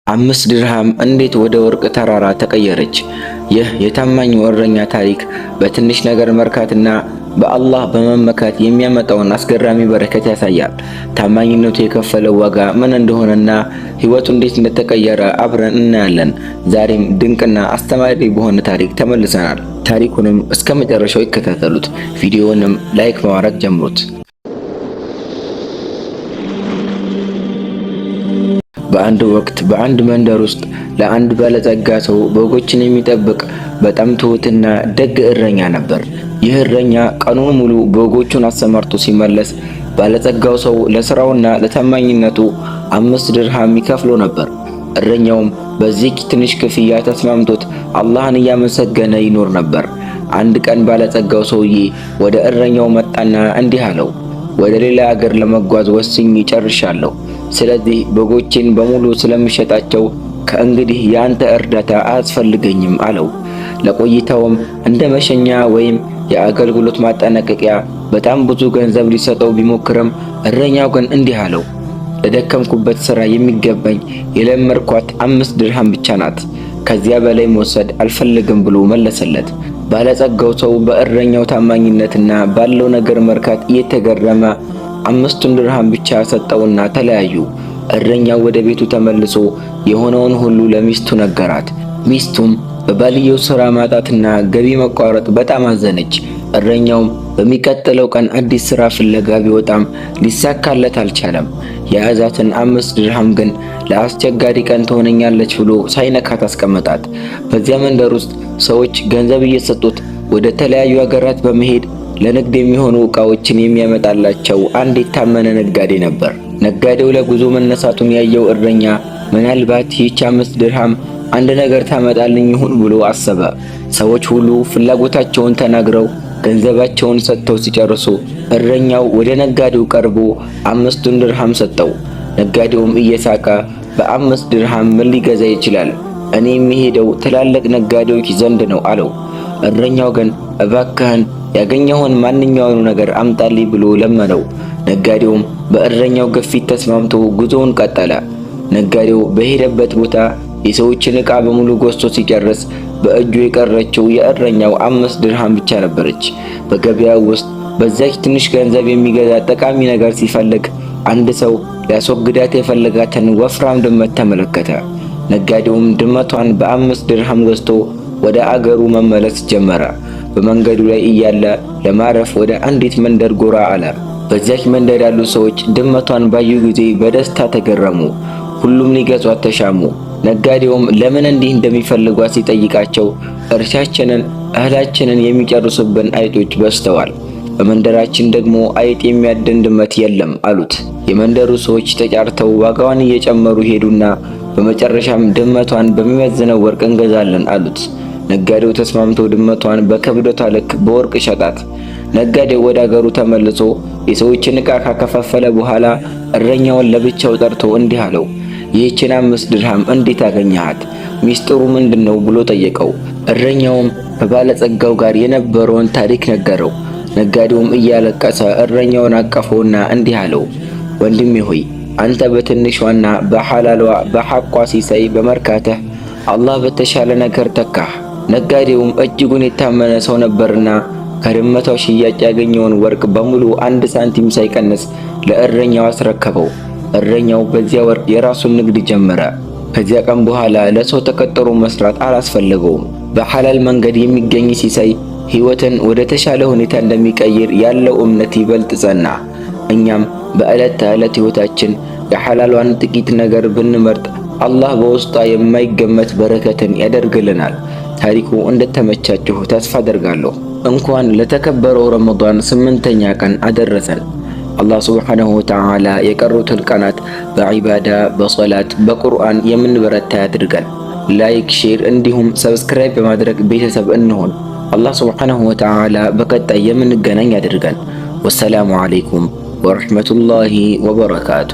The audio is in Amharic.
5 ድርሃም እንዴት ወደ ወርቅ ተራራ ተቀየረች? ይህ የታማኙ እረኛ ታሪክ በትንሽ ነገር መርካትና በአላህ በመመካት የሚያመጣውን አስገራሚ በረከት ያሳያል። ታማኝነቱ የከፈለው ዋጋ ምን እንደሆነና ሕይወቱ እንዴት እንደተቀየረ አብረን እናያለን። ዛሬም ድንቅና አስተማሪ በሆነ ታሪክ ተመልሰናል። ታሪኩንም እስከ መጨረሻው ይከታተሉት። ቪዲዮውንም ላይክ በማድረግ ጀምሩት። በአንድ ወቅት በአንድ መንደር ውስጥ ለአንድ ባለጸጋ ሰው በጎችን የሚጠብቅ በጣም ትሁትና ደግ እረኛ ነበር። ይህ እረኛ ቀኑን ሙሉ በጎቹን አሰማርቶ ሲመለስ ባለጸጋው ሰው ለስራውና ለታማኝነቱ 5 ድርሃም ይከፍሎ ነበር። እረኛውም በዚህ ትንሽ ክፍያ ተስማምቶት አላህን እያመሰገነ ይኖር ነበር። አንድ ቀን ባለጸጋው ሰውዬ ወደ እረኛው መጣና እንዲህ አለው፣ ወደ ሌላ ሀገር ለመጓዝ ወስኜ ጨርሻለሁ። ስለዚህ በጎቼን በሙሉ ስለምሸጣቸው ከእንግዲህ ያንተ እርዳታ አያስፈልገኝም አለው። ለቆይታውም እንደ መሸኛ ወይም የአገልግሎት ማጠናቀቂያ በጣም ብዙ ገንዘብ ሊሰጠው ቢሞክርም እረኛው ግን እንዲህ አለው፣ ለደከምኩበት ሥራ የሚገባኝ የለመድኳት 5 ድርሃም ብቻ ናት። ከዚያ በላይ መውሰድ አልፈልግም ብሎ መለሰለት። ባለጸጋው ሰው በእረኛው ታማኝነትና ባለው ነገር መርካት እየተገረመ 5 ድርሃም ብቻ ሰጠውና ተለያዩ። እረኛው ወደ ቤቱ ተመልሶ የሆነውን ሁሉ ለሚስቱ ነገራት። ሚስቱም በባልየው ሥራ ማጣትና ገቢ መቋረጥ በጣም አዘነች። እረኛውም በሚቀጥለው ቀን አዲስ ሥራ ፍለጋ ቢወጣም ሊሳካለት አልቻለም። የያዛትን 5 ድርሃም ግን ለአስቸጋሪ ቀን ትሆነኛለች ብሎ ሳይነካት አስቀመጣት። በዚያ መንደር ውስጥ ሰዎች ገንዘብ እየሰጡት ወደ ተለያዩ ሀገራት በመሄድ ለንግድ የሚሆኑ ዕቃዎችን የሚያመጣላቸው አንድ የታመነ ነጋዴ ነበር። ነጋዴው ለጉዞ መነሳቱን ያየው እረኛ ምናልባት ይህች 5 ድርሃም አንድ ነገር ታመጣልኝ ይሁን ብሎ አሰበ። ሰዎች ሁሉ ፍላጎታቸውን ተናግረው ገንዘባቸውን ሰጥተው ሲጨርሱ እረኛው ወደ ነጋዴው ቀርቦ 5 ድርሃም ሰጠው። ነጋዴውም እየሳቀ በ5 ድርሃም ምን ሊገዛ ይችላል? እኔ የሚሄደው ትላልቅ ነጋዴዎች ዘንድ ነው አለው። እረኛው ግን እባክህን ያገኘውን ማንኛውንም ነገር አምጣልኝ ብሎ ለመነው። ነጋዴውም በእረኛው ግፊት ተስማምቶ ጉዞውን ቀጠለ። ነጋዴው በሄደበት ቦታ የሰዎችን ዕቃ በሙሉ ገዝቶ ሲጨርስ በእጁ የቀረችው የእረኛው 5 ድርሃም ብቻ ነበረች። በገበያው ውስጥ በዛች ትንሽ ገንዘብ የሚገዛ ጠቃሚ ነገር ሲፈልግ አንድ ሰው ሊያስወግዳት የፈለጋትን ወፍራም ድመት ተመለከተ። ነጋዴውም ድመቷን በ5 ድርሃም ገዝቶ ወደ አገሩ መመለስ ጀመረ። በመንገዱ ላይ እያለ ለማረፍ ወደ አንዲት መንደር ጎራ አለ። በዚያች መንደር ያሉ ሰዎች ድመቷን ባዩ ጊዜ በደስታ ተገረሙ። ሁሉም ሊገዟት ተሻሙ። ነጋዴውም ለምን እንዲህ እንደሚፈልጓት ሲጠይቃቸው እርሻችንን፣ እህላችንን የሚጨርሱብን አይጦች በዝተዋል፣ በመንደራችን ደግሞ አይጥ የሚያድን ድመት የለም አሉት። የመንደሩ ሰዎች ተጫርተው ዋጋዋን እየጨመሩ ሄዱና በመጨረሻም ድመቷን በሚመዝነው ወርቅ እንገዛለን አሉት። ነጋዴው ተስማምቶ ድመቷን በክብደቷ ልክ በወርቅ ሸጣት። ነጋዴው ወደ አገሩ ተመልሶ የሰዎችን ዕቃ ካከፋፈለ በኋላ እረኛውን ለብቻው ጠርቶ እንዲህ አለው፣ ይህችን 5 ድርሃም እንዴት አገኘሃት? ሚስጥሩ ምንድነው ብሎ ጠየቀው። እረኛውም በባለጸጋው ጋር የነበረውን ታሪክ ነገረው። ነጋዴውም እያለቀሰ እረኛውን አቀፈውና እንዲህ አለው፣ ወንድሜ ሆይ አንተ በትንሿና በሐላሏ በሐቋ ሲሳይ በመርካትህ አላህ በተሻለ ነገር ተካህ። ነጋዴውም እጅጉን የታመነ ሰው ነበርና ከድመቷ ሽያጭ ያገኘውን ወርቅ በሙሉ 1 ሳንቲም ሳይቀንስ ለእረኛው አስረከበው። እረኛው በዚያ ወርቅ የራሱን ንግድ ጀመረ። ከዚያ ቀን በኋላ ለሰው ተቀጥሮ መስራት አላስፈለገውም። በሐላል መንገድ የሚገኝ ሲሳይ ሕይወትን ወደ ተሻለ ሁኔታ እንደሚቀይር ያለው እምነት ይበልጥ ጸና። እኛም በዕለት ተዕለት ሕይወታችን የሐላሏን ጥቂት ነገር ብንመርጥ አላህ በውስጧ የማይገመት በረከትን ያደርግልናል። ታሪኩ እንደተመቻችሁ ተስፋ አደርጋለሁ። እንኳን ለተከበረው ረመዳን 8ኛ ቀን አደረሰን። አላህ ሱብሓነሁ ወተዓላ የቀሩትን ቀናት በዒባዳ፣ በሶላት፣ በቁርአን የምንበረታ ያድርገን። ላይክ፣ ሼር እንዲሁም ሰብስክራይብ በማድረግ ቤተሰብ እንሆን። አላህ ሱብሓነሁ ወተዓላ በቀጣይ የምንገናኝ ያድርገን። ወሰላሙ ዓለይኩም ወረሕመቱላሂ ወበረካቱ።